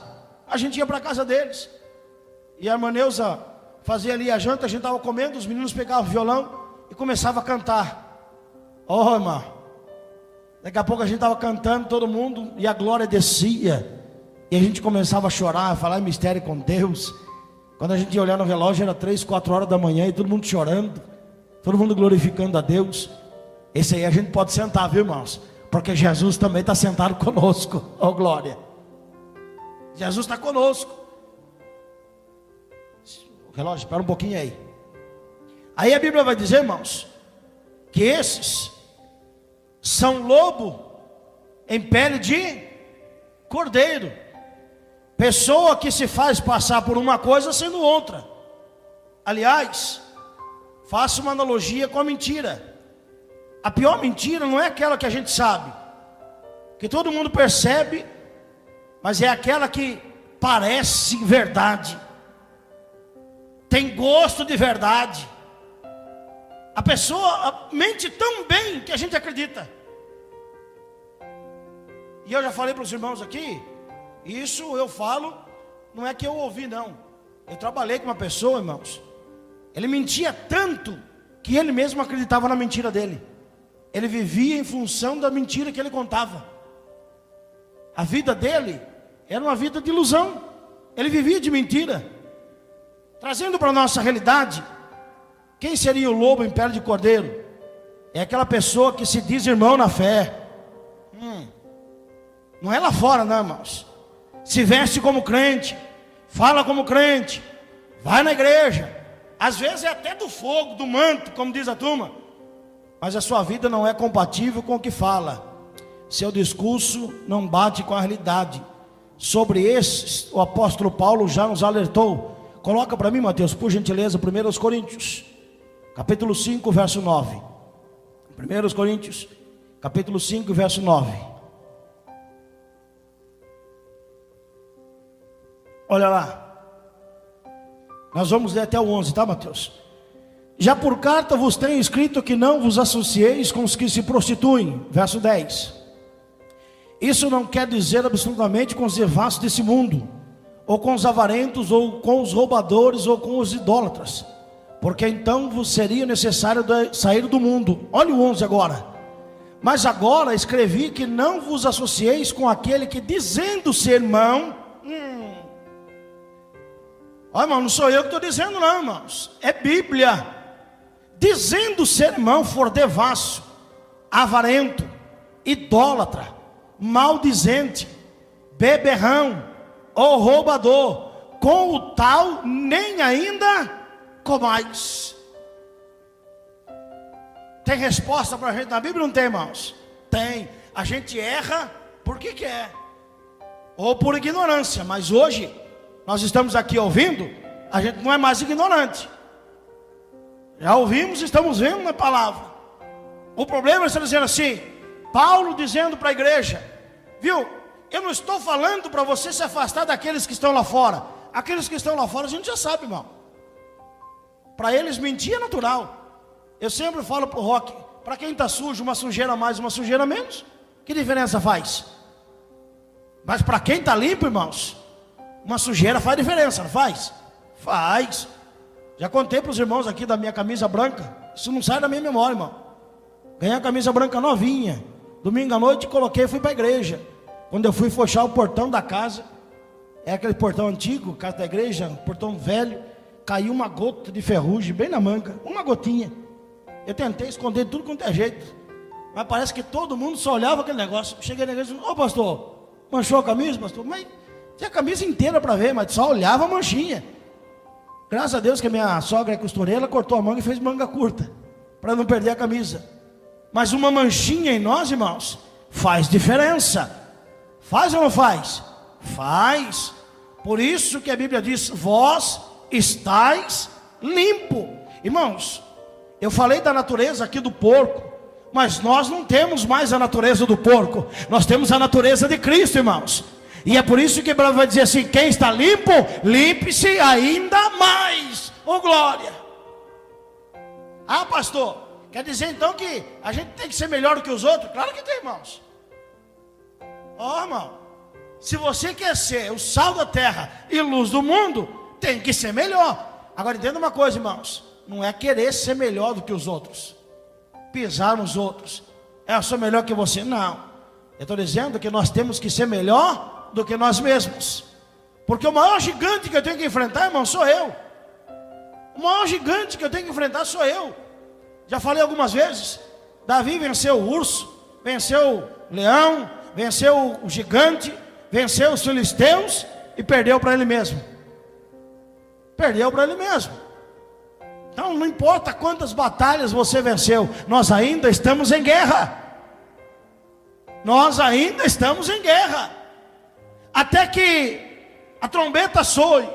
A gente ia para a casa deles, e a irmã Neuza fazia ali a janta, a gente estava comendo, os meninos pegavam o violão e começavam a cantar. Oh, irmão, daqui a pouco a gente estava cantando, todo mundo, e a glória descia, e a gente começava a chorar, a falar em mistério com Deus. Quando a gente ia olhar no relógio, era 3, 4 horas da manhã, e todo mundo chorando, todo mundo glorificando a Deus. Esse aí a gente pode sentar, viu, irmãos? Porque Jesus também está sentado conosco. Oh, glória! Jesus está conosco. O relógio, espera um pouquinho aí. Aí a Bíblia vai dizer, irmãos, que esses são lobo em pele de cordeiro. Pessoa que se faz passar por uma coisa sendo outra. Aliás, faço uma analogia com a mentira. A pior mentira não é aquela que a gente sabe, que todo mundo percebe, mas é aquela que parece verdade, tem gosto de verdade. A pessoa mente tão bem que a gente acredita. E eu já falei para os irmãos aqui, isso eu falo, não é que eu ouvi não. Eu trabalhei com uma pessoa, irmãos, ele mentia tanto que ele mesmo acreditava na mentira dele. Ele vivia em função da mentira que ele contava. A vida dele era uma vida de ilusão. Ele vivia de mentira. Trazendo para a nossa realidade, quem seria o lobo em pele de cordeiro? É aquela pessoa que se diz irmão na fé. Não é lá fora não, irmãos. Se veste como crente, fala como crente, vai na igreja, às vezes é até do fogo, do manto, como diz a turma, mas a sua vida não é compatível com o que fala. Seu discurso não bate com a realidade. Sobre esses, o apóstolo Paulo já nos alertou. Coloca para mim, Mateus, por gentileza, 1 Coríntios, capítulo 5, verso 9. 1 Coríntios, capítulo 5, verso 9. Olha lá. Nós vamos ler até o 11, tá, Mateus? Já por carta vos tenho escrito que não vos associeis com os que se prostituem. Verso 10. Isso não quer dizer absolutamente com os devassos desse mundo, ou com os avarentos, ou com os roubadores, ou com os idólatras, porque então vos seria necessário sair do mundo. Olha o 11 agora. Mas agora escrevi que não vos associeis com aquele que dizendo ser irmão. Olha, irmão, não sou eu que estou dizendo não, irmãos, é Bíblia. Dizendo ser irmão for devasso, avarento, idólatra, maldizente, beberrão ou roubador, com o tal nem ainda comais. Tem resposta para a gente na Bíblia? Não tem, irmãos? Tem. A gente erra porque quer, ou por ignorância, mas hoje nós estamos aqui ouvindo, a gente não é mais ignorante. Já ouvimos, estamos vendo na palavra. O problema é estar dizendo assim, Paulo dizendo para a igreja, viu, eu não estou falando para você se afastar daqueles que estão lá fora. Aqueles que estão lá fora a gente já sabe, irmão. Para eles mentir é natural. Eu sempre falo para o Roque, para quem está sujo, uma sujeira a mais, uma sujeira a menos, que diferença faz? Mas para quem está limpo, irmãos, uma sujeira faz diferença, não faz? Faz. Já contei para os irmãos aqui da minha camisa branca. Isso não sai da minha memória, irmão. Ganhei a camisa branca novinha. Domingo à noite coloquei e fui para a igreja. Quando eu fui fechar o portão da casa, é aquele portão antigo, casa da igreja, portão velho, caiu uma gota de ferrugem bem na manga, uma gotinha. Eu tentei esconder tudo quanto é jeito, mas parece que todo mundo só olhava aquele negócio. Cheguei na igreja e disse, ô pastor, manchou a camisa, pastor? Mas tinha a camisa inteira para ver, mas só olhava a manchinha. Graças a Deus que a minha sogra é costureira, ela cortou a manga e fez manga curta, para não perder a camisa. Mas uma manchinha em nós, irmãos, faz diferença. Faz ou não faz? Faz. Por isso que a Bíblia diz, vós estáis limpo. Irmãos, eu falei da natureza aqui do porco, mas nós não temos mais a natureza do porco, nós temos a natureza de Cristo, irmãos. E é por isso que a Bíblia vai dizer assim, quem está limpo, limpe-se ainda mais. Oh glória. Ah pastor, quer dizer então que a gente tem que ser melhor do que os outros? Claro que tem, irmãos. Ó irmão, se você quer ser o sal da terra e luz do mundo, tem que ser melhor. Agora entenda uma coisa, irmãos, não é querer ser melhor do que os outros, pisar nos outros, eu sou melhor que você, não. Eu estou dizendo que nós temos que ser melhor do que nós mesmos, porque o maior gigante que eu tenho que enfrentar, irmão, sou eu. O maior gigante que eu tenho que enfrentar sou eu. Já falei algumas vezes, Davi venceu o urso, venceu o leão, venceu o gigante, venceu os filisteus e perdeu para ele mesmo. Perdeu para ele mesmo. Então não importa quantas batalhas você venceu, nós ainda estamos em guerra. Nós ainda estamos em guerra. Até que a trombeta soe,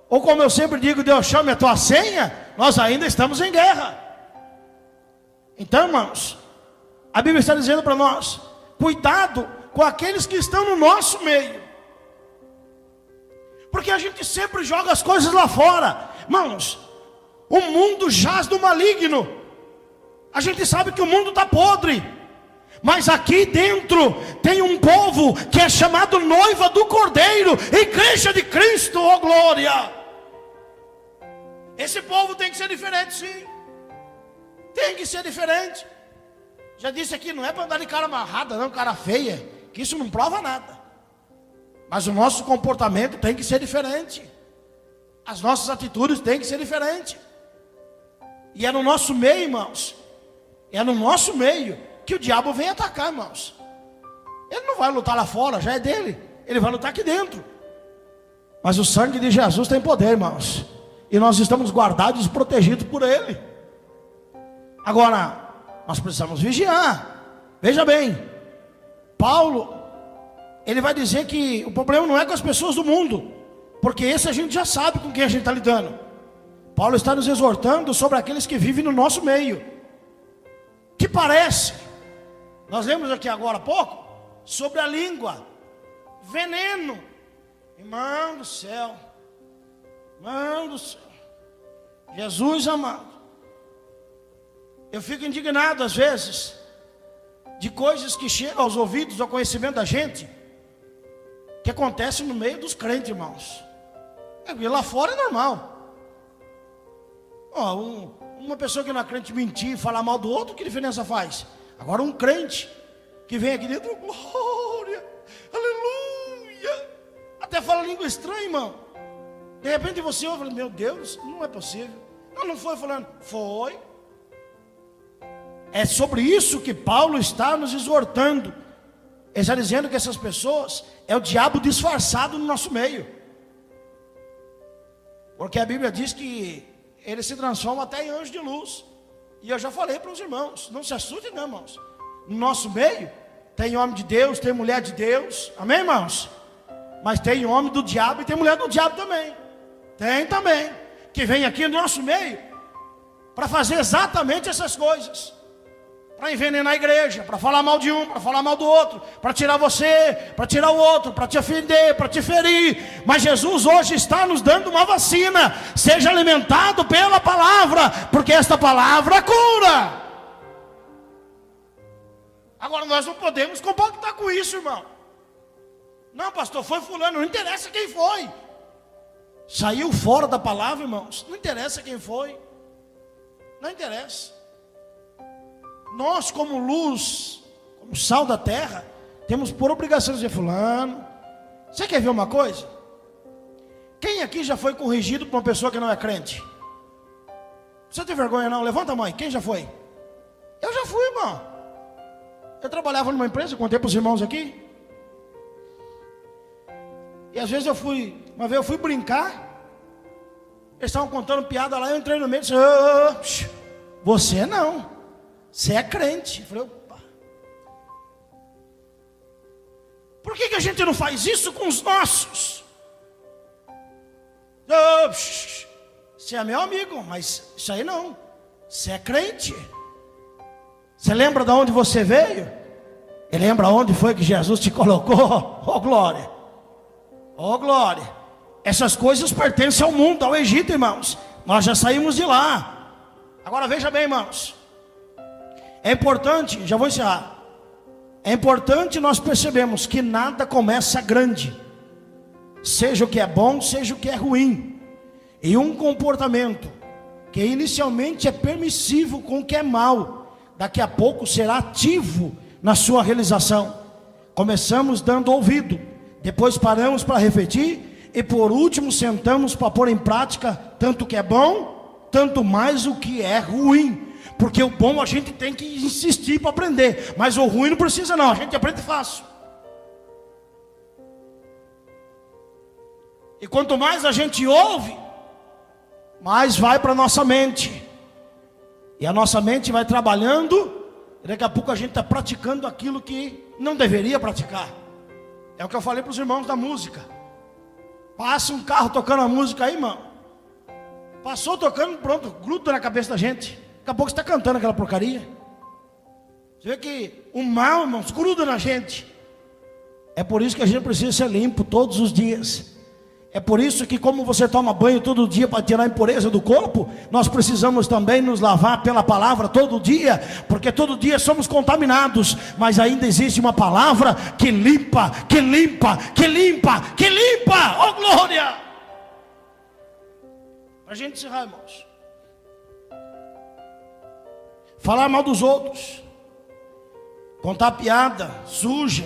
ou como eu sempre digo, Deus chame a tua senha, nós ainda estamos em guerra. Então, irmãos, A Bíblia está dizendo para nós: cuidado com aqueles que estão no nosso meio, porque a gente sempre joga as coisas lá fora. Irmãos, o mundo jaz do maligno. A gente sabe que o mundo está podre, mas aqui dentro tem um povo que é chamado noiva do Cordeiro, igreja de Cristo, oh glória. Esse povo tem que ser diferente, sim. Tem que ser diferente. Já disse aqui, não é para andar de cara amarrada, não, cara feia, que isso não prova nada. Mas o nosso comportamento tem que ser diferente. As nossas atitudes têm que ser diferentes. E é no nosso meio, irmãos, é no nosso meio que o diabo vem atacar, irmãos. Ele não vai lutar lá fora, já é dele. Ele vai lutar aqui dentro. Mas o sangue de Jesus tem poder, irmãos. E nós estamos guardados e protegidos por ele. Agora, nós precisamos vigiar. Veja bem, Paulo, ele vai dizer que o problema não é com as pessoas do mundo, porque esse a gente já sabe com quem a gente está lidando. Paulo está nos exortando sobre aqueles que vivem no nosso meio, que parece, nós lemos aqui agora há pouco, sobre a língua, veneno. Irmão do céu, irmão do céu, Jesus amado, eu fico indignado às vezes, de coisas que chegam aos ouvidos, ao conhecimento da gente, que acontece no meio dos crentes, irmãos. E lá fora é normal. Uma pessoa que não é crente mentir, falar mal do outro, que diferença faz? Agora um crente que vem aqui dentro, glória, aleluia, até fala língua estranha, irmão. De repente você ouve, meu Deus, não é possível. Não foi falando, foi. É sobre isso que Paulo está nos exortando. Ele está dizendo que essas pessoas é o diabo disfarçado no nosso meio. Porque a Bíblia diz que ele se transforma até em anjo de luz. E eu já falei para os irmãos, não se assustem não, irmãos. No nosso meio tem homem de Deus, tem mulher de Deus. Amém, irmãos? Mas tem homem do diabo e tem mulher do diabo também. Tem também. Que vem aqui no nosso meio para fazer exatamente essas coisas. Para envenenar a igreja, para falar mal de um, para falar mal do outro, para tirar você, para tirar o outro, para te ofender, para te ferir. Mas Jesus hoje está nos dando uma vacina. Seja alimentado pela palavra, porque esta palavra cura. Agora nós não podemos compactar com isso, irmão. Não, pastor, foi fulano, não interessa quem foi. Saiu fora da palavra, irmãos, não interessa quem foi. Não interessa. Nós, como luz, como sal da terra, temos por obrigação de dizer, fulano. Você quer ver uma coisa? Quem aqui já foi corrigido por uma pessoa que não é crente? Você tem vergonha não? Levanta a mão. Quem já foi? Eu já fui, irmão. Eu trabalhava numa empresa, contei para os irmãos aqui. E às vezes uma vez eu fui brincar. Eles estavam contando piada lá, eu entrei no meio e disse, você não. Você é crente. Eu falei, opa. Por que a gente não faz isso com os nossos? Você é meu amigo, mas isso aí não. Você é crente. Você lembra de onde você veio? E lembra onde foi que Jesus te colocou? Oh glória. Oh glória. Essas coisas pertencem ao mundo, ao Egito, irmãos. Nós já saímos de lá. Agora veja bem, irmãos. É importante, já vou encerrar. É importante nós percebermos que nada começa grande. Seja o que é bom, seja o que é ruim. E um comportamento que inicialmente é permissivo com o que é mal, daqui a pouco será ativo na sua realização. Começamos dando ouvido, depois paramos para refletir e por último sentamos para pôr em prática tanto o que é bom, tanto mais o que é ruim. Porque o bom a gente tem que insistir para aprender, mas o ruim não precisa não, a gente aprende fácil. E quanto mais a gente ouve, mais vai para a nossa mente. E a nossa mente vai trabalhando, e daqui a pouco a gente está praticando aquilo que não deveria praticar. É o que eu falei para os irmãos da música. Passa um carro tocando a música aí, irmão. Passou tocando, pronto, gruda na cabeça da gente. Daqui a pouco você está cantando aquela porcaria. Você vê que o mal, irmãos, gruda na gente. É por isso que a gente precisa ser limpo todos os dias. É por isso que, como você toma banho todo dia para tirar a impureza do corpo, nós precisamos também nos lavar pela palavra todo dia, porque todo dia somos contaminados, mas ainda existe uma palavra que limpa, que limpa, que limpa, que limpa. Oh glória! Para a gente encerrar, irmãos, falar mal dos outros, contar piada suja.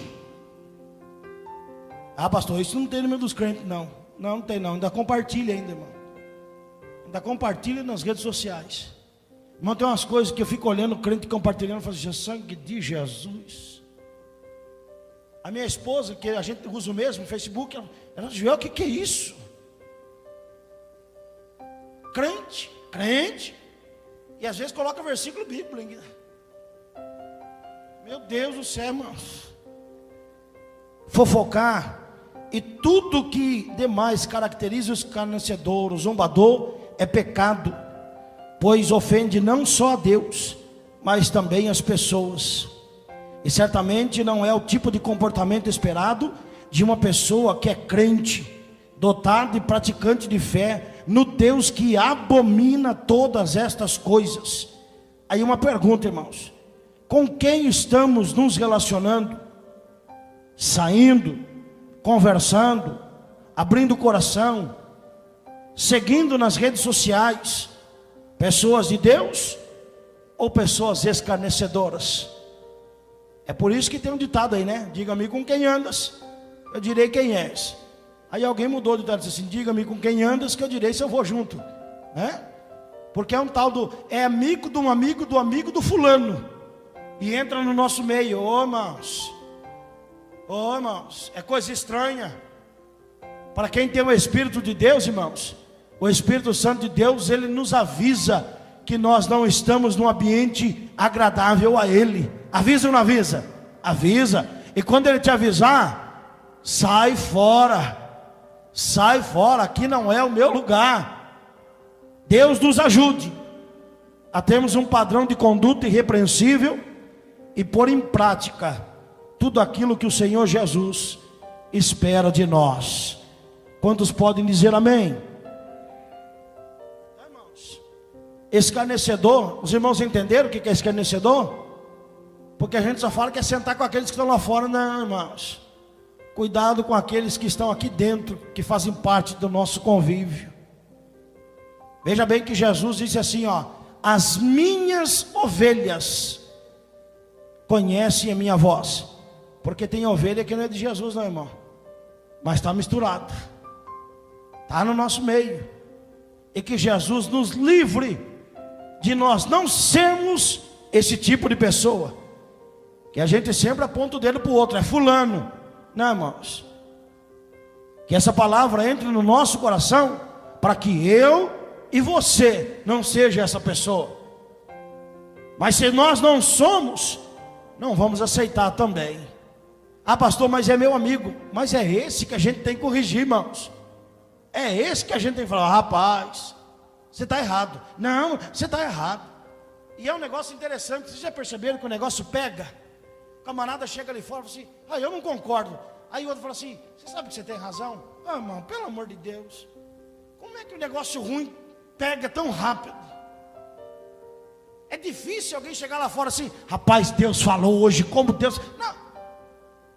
Ah, pastor, isso não tem no meio dos crentes, não. Não tem não, ainda compartilha ainda, irmão. Ainda compartilha nas redes sociais. Irmão, tem umas coisas que eu fico olhando o crente compartilhando e falo assim, sangue de Jesus. A minha esposa, que a gente usa o mesmo, Facebook, ela diz, o que é isso? Crente. E às vezes coloca versículo bíblico ainda. Meu Deus do céu, irmãos. Fofocar e tudo que demais caracteriza o escarnecedor, o zombador, é pecado, pois ofende não só a Deus, mas também as pessoas. E certamente não é o tipo de comportamento esperado de uma pessoa que é crente, dotada e praticante de fé no Deus que abomina todas estas coisas. Aí uma pergunta, irmãos: com quem estamos nos relacionando? Saindo, conversando, abrindo o coração, seguindo nas redes sociais, pessoas de Deus ou pessoas escarnecedoras? É por isso que tem um ditado aí, né? Diga-me com quem andas, eu direi quem és. Aí alguém mudou de ditado, disse assim, diga-me com quem andas, que eu direi se eu vou junto, né? Porque é um tal do, é amigo do amigo do amigo do fulano, e entra no nosso meio. Ô irmãos, é coisa estranha. Para quem tem o Espírito de Deus, irmãos, o Espírito Santo de Deus, ele nos avisa que nós não estamos num ambiente agradável a Ele. Avisa ou não avisa? Avisa. E quando Ele te avisar, sai fora. Sai fora, aqui não é o meu lugar. Deus nos ajude a termos um padrão de conduta irrepreensível e pôr em prática tudo aquilo que o Senhor Jesus espera de nós. Quantos podem dizer amém? Irmãos, escarnecedor, os irmãos entenderam o que é escarnecedor? Porque a gente só fala que é sentar com aqueles que estão lá fora. Não, irmãos, cuidado com aqueles que estão aqui dentro, que fazem parte do nosso convívio. Veja bem que Jesus disse assim, ó: as minhas ovelhas conhecem a minha voz. Porque tem ovelha que não é de Jesus, não, irmão, mas está misturado, está no nosso meio. E que Jesus nos livre de nós não sermos esse tipo de pessoa, que a gente sempre aponta o dedo para o outro, é fulano. Não, irmãos, que essa palavra entre no nosso coração, para que eu e você não seja essa pessoa. Mas se nós não somos, não vamos aceitar também. Ah, pastor, mas é meu amigo. Mas é esse que a gente tem que corrigir, irmãos. É esse que a gente tem que falar, rapaz, você está errado. Não, você está errado. E é um negócio interessante, vocês já perceberam que o negócio pega? O camarada chega ali fora e fala assim, eu não concordo. Aí o outro fala assim, você sabe que você tem razão? Ah, irmão, pelo amor de Deus, como é que o negócio ruim pega tão rápido? É difícil alguém chegar lá fora assim, rapaz, Deus falou hoje, como Deus... Não.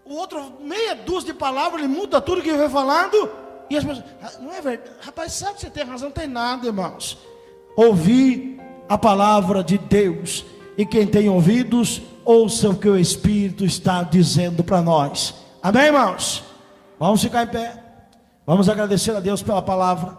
O outro, meia dúzia de palavras, ele muda tudo que foi falado. E as pessoas, não é verdade? Rapaz, sabe que você tem razão? Não tem nada, irmãos. Ouvir a palavra de Deus. E quem tem ouvidos, ouça o que o Espírito está dizendo para nós. Amém, irmãos? Vamos ficar em pé. Vamos agradecer a Deus pela palavra.